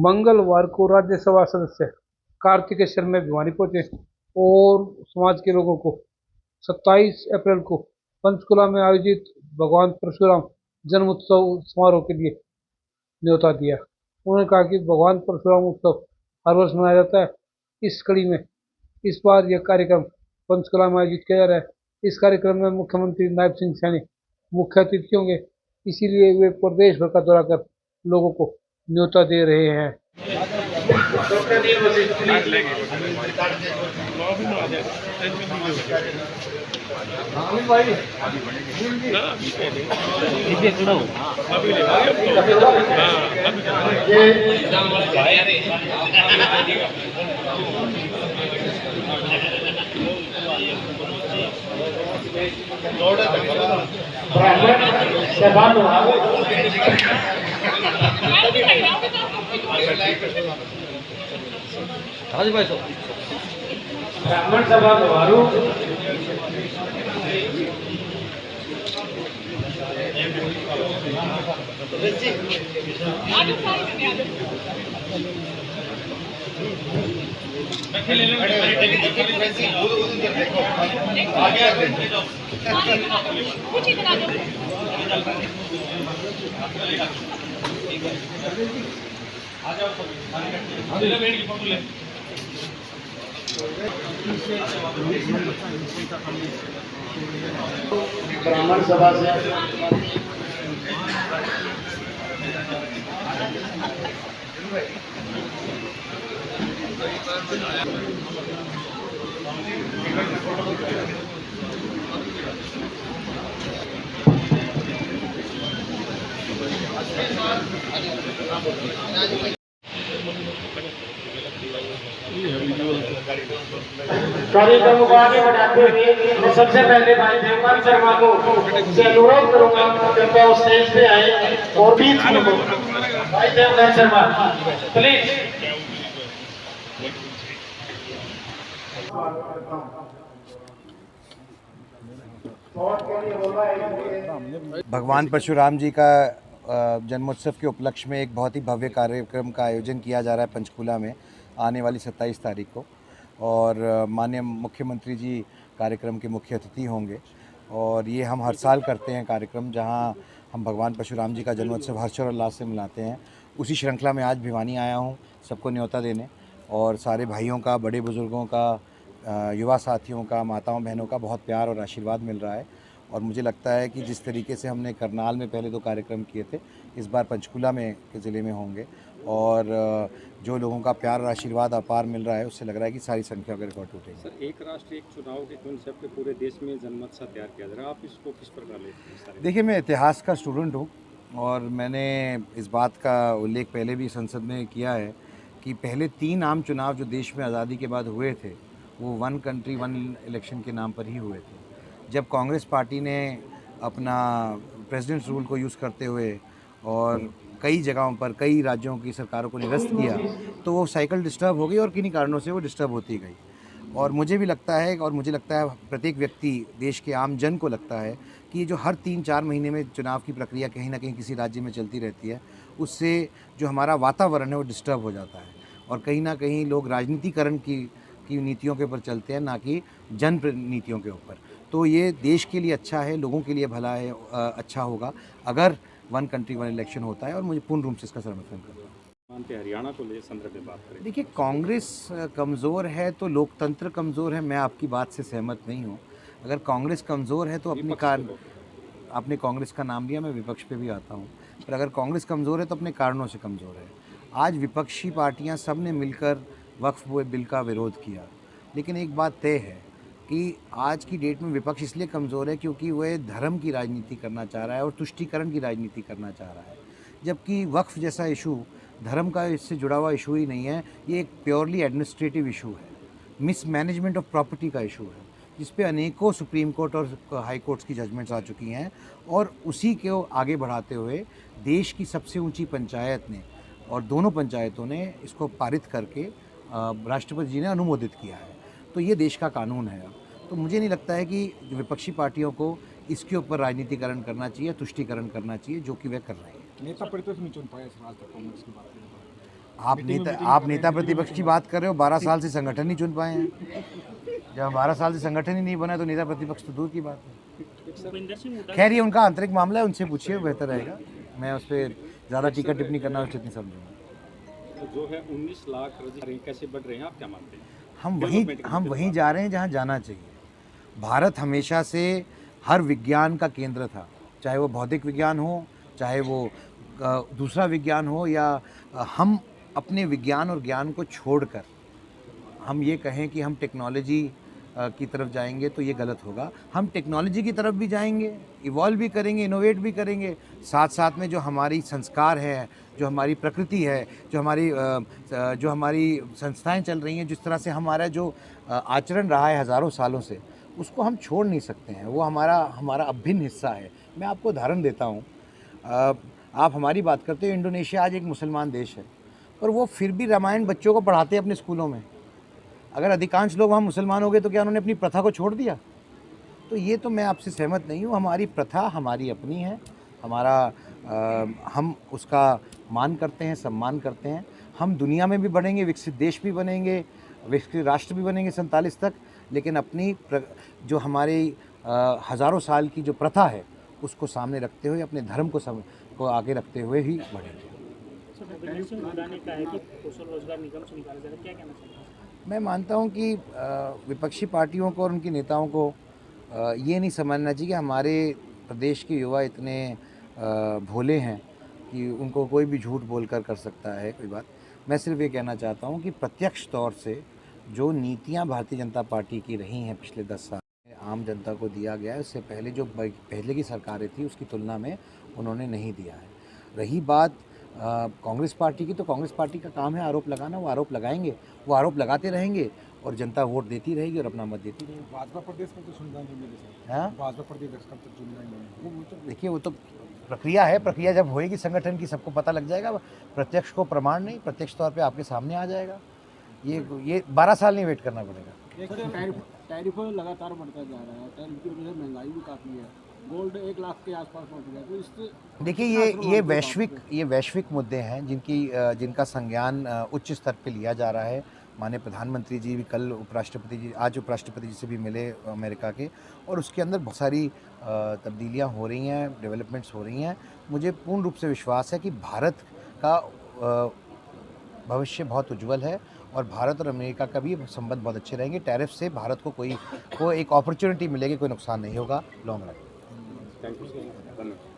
मंगलवार को राज्यसभा सदस्य कार्तिकेय में भिवानी पहुंचे और समाज के लोगों को 27 अप्रैल को पंचकुला में आयोजित भगवान परशुराम जन्मोत्सव समारोह के लिए न्योता दिया। उन्होंने कहा कि भगवान परशुराम उत्सव हर वर्ष मनाया जाता है। इस कड़ी में इस बार यह कार्यक्रम पंचकुला में आयोजित किया जा रहा है। इस कार्यक्रम में मुख्यमंत्री नायब सिंह सैनी मुख्य अतिथि होंगे, इसीलिए वे प्रदेश भर का दौरा कर लोगों को न्योता दे रहे हैं। ब्राह्मण सभा द्वारू ब्राह्मण सभा से कार्यक्रम को आगे बढ़ाते हुए मैं सबसे पहले भाई देवकांत शर्मा को से अनुरोध करूंगा कि वो स्टेज पे आए और बीच में भाई देवकांत शर्मा प्लीज। भगवान परशुराम जी का जन्मोत्सव के उपलक्ष्य में एक बहुत ही भव्य कार्यक्रम का आयोजन किया जा रहा है पंचकुला में आने वाली 27 तारीख को, और माननीय मुख्यमंत्री जी कार्यक्रम के मुख्य अतिथि होंगे। और ये हम हर साल करते हैं कार्यक्रम, जहां हम भगवान परशुराम जी का जन्मोत्सव हर्ष और उल्लास से मनाते हैं। उसी श्रृंखला में आज भिवानी आया हूं सबको न्योता देने, और सारे भाइयों का, बड़े बुज़ुर्गों का, युवा साथियों का, माताओं बहनों का बहुत प्यार और आशीर्वाद मिल रहा है। और मुझे लगता है कि जिस तरीके से हमने करनाल में पहले 2 कार्यक्रम किए थे, इस बार पंचकुला में के ज़िले में होंगे, और जो लोगों का प्यार और आशीर्वाद अपार मिल रहा है, उससे लग रहा है कि सारी संख्या का रिकॉर्ड टूटेगा। सर, एक राष्ट्र एक चुनाव के कॉन्सेप्ट पे पूरे देश में जनमत सा तैयार किया जा रहा है, आप इसको किस प्रकार लेते हैं? देखिए, मैं इतिहास का स्टूडेंट हूँ, और मैंने इस बात का उल्लेख पहले भी संसद में किया है कि पहले 3 आम चुनाव जो देश में आज़ादी के बाद हुए थे, वो 1 कंट्री 1 इलेक्शन के नाम पर ही हुए थे। जब कांग्रेस पार्टी ने अपना प्रेसिडेंट्स रूल को यूज़ करते हुए और कई जगहों पर कई राज्यों की सरकारों को निरस्त किया, तो वो साइकिल डिस्टर्ब हो गई, और किन्हीं कारणों से वो डिस्टर्ब होती गई। और मुझे भी लगता है, और मुझे लगता है प्रत्येक व्यक्ति, देश के आम जन को लगता है कि जो हर 3-4 महीने में चुनाव की प्रक्रिया कहीं ना कहीं किसी राज्य में चलती रहती है, उससे जो हमारा वातावरण है वो डिस्टर्ब हो जाता है, और कहीं ना कहीं लोग राजनीतिकरण की नीतियों के ऊपर चलते हैं, ना कि जन नीतियों के ऊपर। तो ये देश के लिए अच्छा है, लोगों के लिए भला है, अच्छा होगा अगर 1 कंट्री 1 इलेक्शन होता है, और मुझे पूर्ण रूप से इसका समर्थन करता हूँ। हरियाणा को ले संदर्भ में बात करें, देखिए, कांग्रेस कमज़ोर है तो लोकतंत्र कमज़ोर है, मैं आपकी बात से सहमत नहीं हूँ। अगर कांग्रेस कमज़ोर है तो आपने कांग्रेस का नाम लिया, मैं विपक्ष पे भी आता हूँ, पर अगर कांग्रेस कमज़ोर है तो अपने कारणों से कमज़ोर है। आज विपक्षी पार्टियाँ सब ने मिलकर वक्फ बिल का विरोध किया, लेकिन एक बात तय है कि आज की डेट में विपक्ष इसलिए कमज़ोर है क्योंकि वह धर्म की राजनीति करना चाह रहा है और तुष्टीकरण की राजनीति करना चाह रहा है, जबकि वक्फ जैसा इशू धर्म का इससे जुड़ा हुआ इशू ही नहीं है। ये एक प्योरली एडमिनिस्ट्रेटिव इशू है, मिसमैनेजमेंट ऑफ प्रॉपर्टी का इशू है, जिस पे अनेकों सुप्रीम कोर्ट और हाई कोर्ट्स की जजमेंट्स आ चुकी हैं, और उसी को आगे बढ़ाते हुए देश की सबसे ऊंची पंचायत ने और दोनों पंचायतों ने इसको पारित करके राष्ट्रपति जी ने अनुमोदित किया है। तो ये देश का कानून है। तो मुझे नहीं लगता है कि विपक्षी पार्टियों को इसके ऊपर राजनीतिकरण करना चाहिए, तुष्टीकरण करना चाहिए, जो कि वे कर रहे हैं। नेता प्रतिपक्ष नहीं चुन पाया आज तक कांग्रेस की बात करें। आप नेता प्रतिपक्ष की बात कर रहे हो, 12 साल से संगठन नहीं चुन पाए हैं। जब 12 साल से संगठन ही नहीं बना तो नेता प्रतिपक्ष तो दूर की बात है। खैर ये उनका आंतरिक मामला है, उनसे पूछिए, बेहतर रहेगा। मैं उस पर ज़्यादा टीका टिप्पणी करना उचित नहीं समझूंगा। तो जो है 19 लाख रजिस्टर कैसे बढ़ रहे हैं, आप क्या मानते हैं? हम वहीं जा रहे हैं जहाँ जाना चाहिए। भारत हमेशा से हर विज्ञान का केंद्र था, चाहे वो भौतिक विज्ञान हो, चाहे वो दूसरा विज्ञान हो, या हम अपने विज्ञान और ज्ञान को छोड़कर हम ये कहें कि हम टेक्नोलॉजी की तरफ जाएंगे तो ये गलत होगा। हम टेक्नोलॉजी की तरफ भी जाएंगे, इवॉल्व भी करेंगे, इनोवेट भी करेंगे, साथ साथ में जो हमारी संस्कार है, जो हमारी प्रकृति है, जो हमारी संस्थाएं चल रही हैं, जिस तरह से हमारा जो आचरण रहा है हज़ारों सालों से, उसको हम छोड़ नहीं सकते हैं। वो हमारा अभिन्न हिस्सा है। मैं आपको उदाहरण देता हूँ। आप हमारी बात करते हो, इंडोनेशिया आज एक मुसलमान देश है, पर वो फिर भी रामायण बच्चों को पढ़ाते हैं अपने स्कूलों में। अगर अधिकांश लोग वहाँ मुसलमान हो गए तो क्या उन्होंने अपनी प्रथा को छोड़ दिया? तो ये तो मैं आपसे सहमत नहीं हूँ। हमारी प्रथा हमारी अपनी है, हम उसका मान करते हैं, सम्मान करते हैं। हम दुनिया में भी बढ़ेंगे, विकसित देश भी बनेंगे, विकसित राष्ट्र भी बनेंगे 47 तक, लेकिन अपनी जो हमारे हज़ारों साल की जो प्रथा है उसको सामने रखते हुए, अपने धर्म को आगे रखते हुए ही बढ़ेंगे। मैं मानता हूं कि विपक्षी पार्टियों को और उनके नेताओं को ये नहीं समझना चाहिए कि हमारे प्रदेश के युवा इतने भोले हैं कि उनको कोई भी झूठ बोलकर कर सकता है कोई बात। मैं सिर्फ ये कहना चाहता हूं कि प्रत्यक्ष तौर से जो नीतियां भारतीय जनता पार्टी की रही हैं पिछले 10 साल में, आम जनता को दिया गया है, उससे पहले जो पहले की सरकारें थी उसकी तुलना में उन्होंने नहीं दिया है। रही बात कांग्रेस पार्टी की, तो कांग्रेस पार्टी का काम है आरोप लगाना। वो आरोप लगाएंगे, वो आरोप लगाते रहेंगे और जनता वोट देती रहेगी और अपना मत देती रहेगी। भाजपा प्रदेश में तो सुनना नहीं मिले सर। हाँ, भाजपा प्रदेश कब तक चुनना नहीं। वो तो देखिए, वो तो प्रक्रिया है। प्रक्रिया जब होएगी संगठन की, सबको पता लग जाएगा। प्रत्यक्ष को प्रमाण नहीं, प्रत्यक्ष तौर पे आपके सामने आ जाएगा। ये 12 साल नहीं वेट करना पड़ेगा। टैरिफ लगातार बढ़ता जा रहा है, टैरिफ की वजह से महंगाई भी काफ़ी है, गोल्ड 1 लाख के आसपास पहुंच गया। तो इससे देखिए, ये वैश्विक मुद्दे हैं जिनका संज्ञान उच्च स्तर पे लिया जा रहा है। माननीय प्रधानमंत्री जी भी कल आज उपराष्ट्रपति जी से भी मिले अमेरिका के, और उसके अंदर बहुत सारी तब्दीलियां हो रही हैं, डेवलपमेंट्स हो रही हैं। मुझे पूर्ण रूप से विश्वास है कि भारत का भविष्य बहुत उज्जवल है और भारत और अमेरिका का भी संबंध बहुत अच्छे रहेंगे। टैरिफ से भारत को एक अपॉर्चुनिटी मिलेगी, कोई नुकसान नहीं होगा long run. Thank you sir, धन्यवाद।